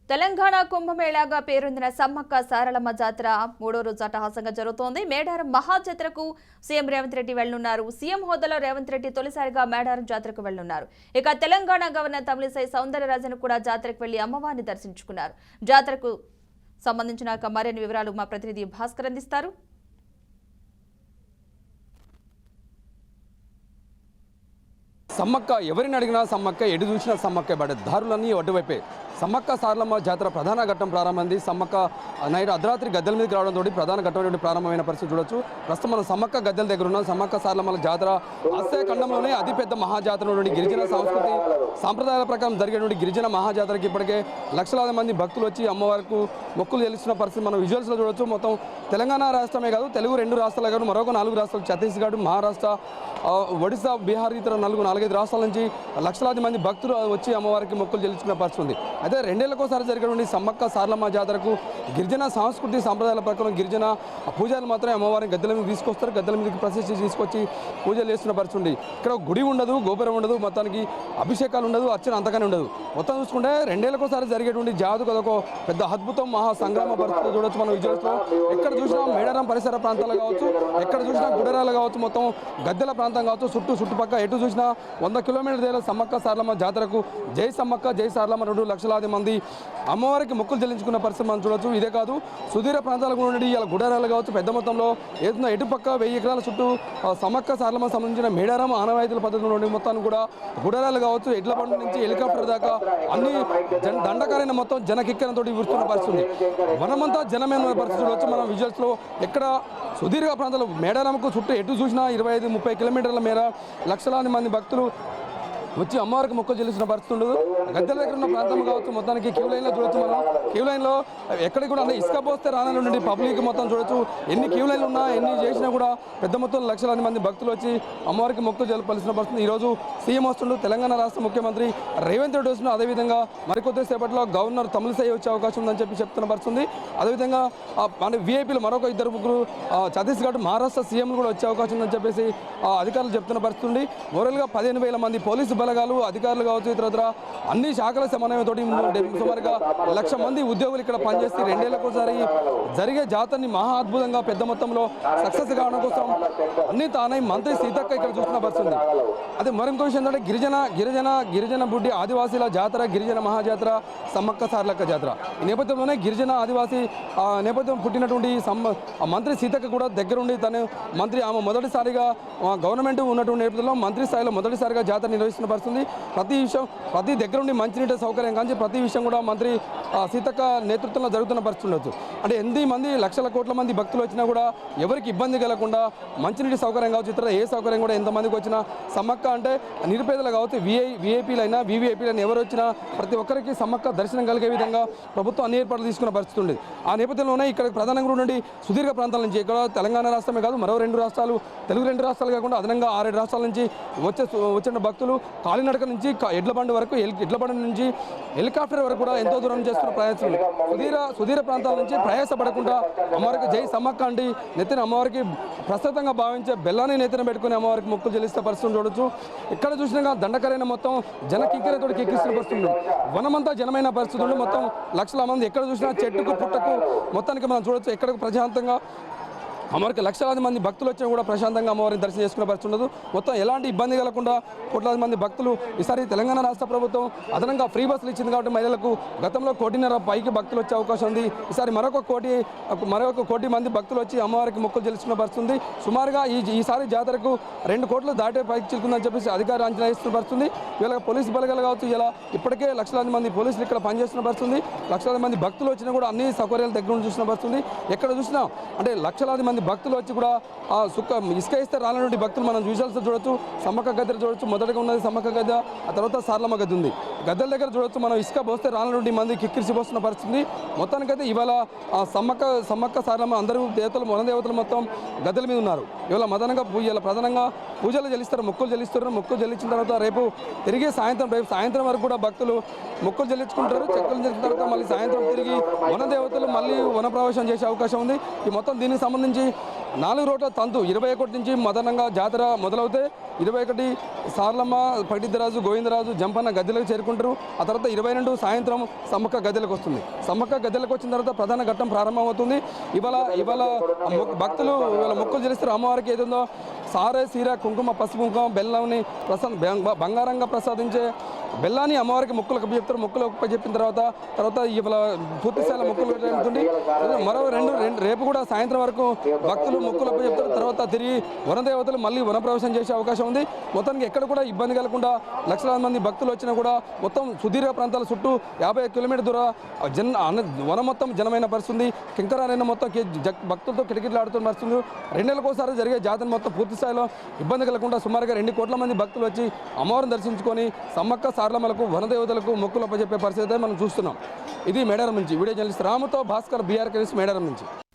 తెలంగాణ కుంభమేళాగా పేరొందిన సమ్మక్క సారలమ్మ జాతర మూడో రోజు అట్టహాసంగా జరుగుతోంది. మేడారం మహాజాతరకు సీఎం రేవంత్ రెడ్డి వెళ్లనున్నారు. సీఎం హోదాలో రేవంత్ రెడ్డి తొలిసారిగా మేడారం జాతరకు వెళ్లనున్నారు. ఇక తెలంగాణ గవర్నర్ తమిళిసై సౌందరరాజన్ కూడా జాతరకు వెళ్లి అమ్మవారిని దర్శించుకున్నారు. జాతరకు సంబంధించిన మరిన్ని వివరాలు మా ప్రతినిధి భాస్కర్ అందిస్తారు. సమ్మక్క ఎవరిని అడిగినా సమ్మక్క, ఎటు చూసినా సమ్మక్క బట్ దారులన్నీ అటువైపే. సమ్మక్క సారలమ్మ జాతర ప్రధాన ఘట్టం ప్రారంభమైంది. సమ్మక్క నైట్ అర్ధరాత్రి గద్దెల మీదకి రావడంతో ప్రధాన ఘట్టం ప్రారంభమైన పరిస్థితి చూడొచ్చు. ప్రస్తుతం మనం సమ్మక్క గద్దెల దగ్గర ఉన్నాం. సమ్మక్క సారలమ్మల జాతర ఆసియా ఖండంలోనే అతిపెద్ద మహాజాతర నుండి గిరిజన సంస్కృతి సాంప్రదాయాల ప్రకారం జరిగేటువంటి గిరిజన మహాజాతరకి ఇప్పటికే లక్షలాది మంది భక్తులు వచ్చి అమ్మవారికి మొక్కులు చెల్లిస్తున్న పరిస్థితి మనం విజువల్స్లో చూడొచ్చు. మొత్తం తెలంగాణ రాష్ట్రమే కాదు, తెలుగు 2 రాష్ట్రాలు కాదు, మరొక 4 రాష్ట్రాలు ఛత్తీస్గఢ్, మహారాష్ట్ర, ఒడిశా, బీహార్ ఇతర 4-5 రాష్ట్రాల నుంచి లక్షలాది మంది భక్తులు వచ్చి అమ్మవారికి మొక్కులు చెల్లించుకునే పరిస్థితి ఉంది. అయితే 2 ఏళ్లకోసారి జరిగేటువంటి సమ్మక్క సారలమ్మ జాతరకు గిరిజన సంస్కృతి సాంప్రదాయాల ప్రకారం గిరిజన పూజలు మాత్రమే అమ్మవారిని గద్దెల మీద తీసుకొస్తారు. గద్దెల మీదకి ప్రతిష్ఠ తీసుకొచ్చి పూజలు చేస్తున్న పరిస్థితి ఉంది. ఇక్కడ గుడి ఉండదు, గోపురం ఉండదు, మొత్తానికి అభిషేకాలు ఉండదు, అర్చన అంతగానే ఉండదు. మొత్తం చూసుకుంటే 2 ఏళ్లకోసారి జరిగేటువంటి జాతర అదొక పెద్ద అద్భుతం, మహా సంగ్రామ పరిస్థితి చూడొచ్చు మనం విజువల్స్లో. ఎక్కడ చూసినా మేడారం పరిసర ప్రాంతాలు కావచ్చు, ఎక్కడ చూసినా గుడరాలు కావచ్చు, మొత్తం గద్దెల ప్రాంతం కావచ్చు, చుట్టుపక్కల ఎటు చూసినా 100 కిలోమీటర్ల సమ్మక్క సారలమ్మ జాతరకు జై సమ్మక్క జై సారలమ్మ 2 లక్షలాది మంది అమ్మవారికి మొక్కులు చెల్లించుకున్న పరిస్థితి మనం చూడొచ్చు. ఇదే కాదు, సుదీర ప్రాంతాలకు నుండి ఇలా గుడారాలు కావచ్చు, పెద్ద మొత్తంలో ఏదైనా ఎటుపక్క 1000 ఎకరాల చుట్టూ సమ్మక్క సారలమ్మ సంబంధించిన మేడారం ఆనవాయితీల పద్ధతుల నుండి మొత్తాన్ని కూడా గుడారాలు కావచ్చు, ఎడ్ల బండి నుంచి హెలికాప్టర్ దాకా అన్ని దండకారైన మొత్తం జనకిక్కరంతో విరుస్తున్న పరిస్థితి. వనమంతా జనమైన పరిస్థితి చూడవచ్చు మనం విజువల్స్లో. ఎక్కడ సుదీర్ఘ ప్రాంతాలు మేడారంకు చుట్టూ ఎటు చూసినా 25-30 కిలోమీటర్ల మేర లక్షలాది మంది భక్తులు వచ్చి అమ్మవారికి మొక్కలు చెల్లిస్తున్న పరిస్థితి ఉండదు. గద్దెల దగ్గర ఉన్న ప్రాంతం కావచ్చు, మొత్తానికి క్యూ లైన్లో చూడొచ్చు మనం. క్యూ లైన్లో ఎక్కడికి కూడా ఇసుక పోస్తే రానలు నుండి పబ్లిక్ మొత్తం చూడొచ్చు. ఎన్ని క్యూ లైన్లు ఉన్నా, ఎన్ని చేసినా కూడా పెద్ద మొత్తంలో లక్షలాది మంది భక్తులు వచ్చి అమ్మవారికి మొక్కలు చెల్లిస్తున్న పరిస్థితి. ఈరోజు సీఎం వస్తుండు, తెలంగాణ రాష్ట్ర ముఖ్యమంత్రి రేవంత్ రెడ్డి వస్తున్నారు. అదేవిధంగా మరికొద్దిసేపట్లో గవర్నర్ తమిళిసై వచ్చే అవకాశం ఉందని చెప్తున్న పరిస్థితి. అదేవిధంగా మన వీఐపీలు మరొక 2-3 ఛత్తీస్గఢ్, మహారాష్ట్ర సీఎంలు కూడా వచ్చే అవకాశం ఉందని చెప్పేసి అధికారులు చెప్తున్న పరిస్థితి ఉంది. ఓవరాల్గా 15,000 మంది పోలీసు బలగాలు, అధికారులు కావచ్చు, ఇతర అన్ని శాఖల సమన్వయంతో సుమారుగా 1,00,000 మంది ఉద్యోగులు ఇక్కడ పనిచేసి 2 ఏళ్లకోసారి జరిగే జాతరని మహా అద్భుతంగా పెద్ద మొత్తంలో సక్సెస్ కావడం కోసం అన్ని తానై మంత్రి సీతక్క ఇక్కడ చూస్తున్న పరిస్థితి. అదే మరింకో విషయం ఏంటంటే గిరిజన బుడ్డి ఆదివాసీల జాతర, గిరిజన మహాజాతర సమ్మక్క సారలక్క జాతర. ఈ నేపథ్యంలోనే గిరిజన ఆదివాసీ నేపథ్యం పుట్టినటువంటి మంత్రి సీతక్క కూడా దగ్గరుండి మంత్రి ఆమె మొదటిసారిగా గవర్నమెంట్ ఉన్నటువంటి నేపథ్యంలో మంత్రి స్థాయిలో మొదటిసారిగా జాతర నిర్వహిస్తున్న పరిస్థితి. ప్రతి దగ్గర నుండి మంచినీటి సౌకర్యం కానీ ప్రతి విషయం కూడా మంత్రి సీతక్క నేతృత్వంలో జరుగుతున్న పరిస్థితి ఉండొచ్చు. అంటే 8 మంది లక్షల కోట్ల మంది భక్తులు వచ్చినా కూడా ఎవరికి ఇబ్బంది కలగకుండా మంచినీటి సౌకర్యం కావచ్చు, ఇతర ఏ సౌకర్యం కూడా ఎంతమందికి వచ్చినా సమ్మక్క అంటే నిరుపేదలు కావచ్చు, వీఐపీలైనా వీవీఐపీలైనా ఎవరు వచ్చినా ప్రతి ఒక్కరికి సమ్మక్క దర్శనం కలిగే విధంగా ప్రభుత్వం అన్ని ఏర్పాట్లు తీసుకున్న పరిస్థితి ఉండేది. ఆ నేపథ్యంలోనే ఇక్కడ ప్రధానంగా నుండి సుదీర్ఘ ప్రాంతాల నుంచి ఇక్కడ తెలంగాణ రాష్ట్రమే కాదు, మరో 2 రాష్ట్రాలు, తెలుగు 2 రాష్ట్రాలు కాకుండా అదనంగా 6-7 రాష్ట్రాల నుంచి వచ్చిన భక్తులు కాలినడక నుంచి ఎడ్ల బండి వరకు, ఎడ్ల బండి నుంచి హెలికాప్టర్ వరకు కూడా ఎంతో దూరం చేస్తున్న ప్రయాసాలు. సుదీర ప్రాంతాల నుంచి ప్రయాసపడకుండా అమ్మవారికి జై సమ్మక్క అండి నెత్తిన అమ్మవారికి ప్రస్తుతంగా భావించే బెల్లాన్ని నెత్తిన పెట్టుకుని అమ్మవారికి మొక్కులు చెల్లిస్తే పరిస్థితి చూడొచ్చు. ఎక్కడ చూసినా దండకరైన మొత్తం జన కిక్కెరతో కిక్కిస్తున్న పరిస్థితి. వనమంతా జనమైన పరిస్థితి ఉండి మొత్తం లక్షల మంది ఎక్కడ చూసినా చెట్టుకు పుట్టకు మొత్తానికి మనం చూడొచ్చు. ఎక్కడికి ప్రశాంతంగా అమ్మవారికి లక్షలాది మంది భక్తులు వచ్చినా కూడా ప్రశాంతంగా అమ్మవారిని దర్శనం చేసుకునే పరిస్థితి ఉండదు. మొత్తం ఎలాంటి ఇబ్బంది కలగకుండా కోట్లాది మంది భక్తులు ఈసారి తెలంగాణ రాష్ట్ర ప్రభుత్వం అదనంగా ఫ్రీ బస్సులు ఇచ్చింది కాబట్టి మహిళలకు గతంలో 1.5 పైకి భక్తులు వచ్చే అవకాశం ఉంది. ఈసారి మరొక కోటి మంది భక్తులు వచ్చి అమ్మవారికి మొక్కులు చెల్లిస్తున్న పరిస్థితి ఉంది. సుమారుగా ఈసారి జాతరకు 2 కోట్లు దాటే పైకి చిలుకుందని చెప్పేసి అధికారులు అంచనా వేస్తున్న పరిస్థితి. వీళ్ళకి పోలీసు బలగాలు కావచ్చు, ఇలా ఇప్పటికే లక్షలాది మంది పోలీసులు ఇక్కడ పనిచేస్తున్న పరిస్థితి. లక్షలాది మంది భక్తులు వచ్చినా కూడా అన్ని సౌకర్యాలు దగ్గర నుంచి చూసిన పరిస్థితి. ఎక్కడ చూసినా అంటే లక్షలాది మంది భక్తులు వచ్చి కూడా ఇసుక ఇస్తే రాళ్ళ భక్తులు మనం విజువల్స్ చూడొచ్చు. సమ్మక్క గద్దె చూడొచ్చు, మొదటగా ఉన్నది సమ్మక్క గద్దె, ఆ తర్వాత సారలమ్మ గద్దె ఉంది. గద్దెల దగ్గర చూడొచ్చు మనం ఇసుక పోస్తే రాళ్ళ నుండి మంది కిక్కిరిసి పోస్తున్న పరిస్థితి. మొత్తానికైతే ఇవాళ సమ్మక్క సారలమ్మ అందరూ మన దేవతలు మొత్తం గద్దెల మీద ఉన్నారు. ఇవాళ ప్రధానంగా పూజలు చెల్లిస్తారు, మొక్కులు చెల్లించిన తర్వాత రేపు తిరిగి సాయంత్రం వరకు కూడా భక్తులు మొక్కులు చెల్లించుకుంటారు. చెక్కులు చెల్లించిన తర్వాత మళ్ళీ సాయంత్రం తిరిగి వన దేవతలు మళ్ళీ వన ప్రవేశం చేసే అవకాశం ఉంది. ఈ మొత్తం దీనికి సంబంధించి 4 రోడ్ల తంతు 21 నుంచి మదనంగా జాతర మొదలవుతే 21 సార్లమ్మ, పటిద్దరాజు, గోవిందరాజు, జంపన్న గద్దెలకు చేరుకుంటారు. ఆ తర్వాత 22 సాయంత్రం సమ్మక్క గద్దెలకు వస్తుంది. సమ్మక్క గద్దెలకు వచ్చిన తర్వాత ప్రధాన ఘట్టం ప్రారంభమవుతుంది. ఇవాళ భక్తులు ఇవాళ మొక్కులు చెల్లిస్తారు. అమ్మవారికి ఏదుందో సారే, సీర, కుంకుమ, పసుపు, కుంకుమ, బెల్లంని బంగారంగా ప్రసాదించే బెల్లాన్ని అమ్మవారికి మొక్కులు చెప్తారు. మొక్కులు చెప్పిన తర్వాత ఇవాళ పూర్తిస్థాయిలో మొక్కులు జరుగుతుంది. మరో రేపు కూడా సాయంత్రం వరకు భక్తులు మొక్కులు చెప్తారు. తర్వాత తిరిగి వనదేవతలు మళ్ళీ వనప్రవేశం చేసే అవకాశం ఉంది. మొత్తానికి ఎక్కడ కూడా ఇబ్బంది కలగకుండా లక్షలాది మంది భక్తులు వచ్చినా కూడా మొత్తం సుదీర్ఘ ప్రాంతాల చుట్టూ 50 కిలోమీటర్ దూరం వనం మొత్తం జనమైన పరిస్థితుంది. కింకరాలైన మొత్తం భక్తులతో కిటకిటలాడుతున్న పరిస్థితుంది. 2 నెలలకోసారి జరిగే జాతర మొత్తం పూర్తి స్థాయిలో ఇబ్బంది కలగకుండా సుమారుగా 2 కోట్ల మంది భక్తులు వచ్చి అమ్మవారిని దర్శించుకొని సమ్మక్క సారలమ్మలకు వనదేవతలకు మొక్కులు అప్పచెప్పే పరిస్థితి మనం చూస్తున్నాం. ఇది మేడారం నుంచి వీడియో జర్నలిస్ట్ రాముతో భాస్కర్, బీఆర్కే న్యూస్, మేడారం నుంచి.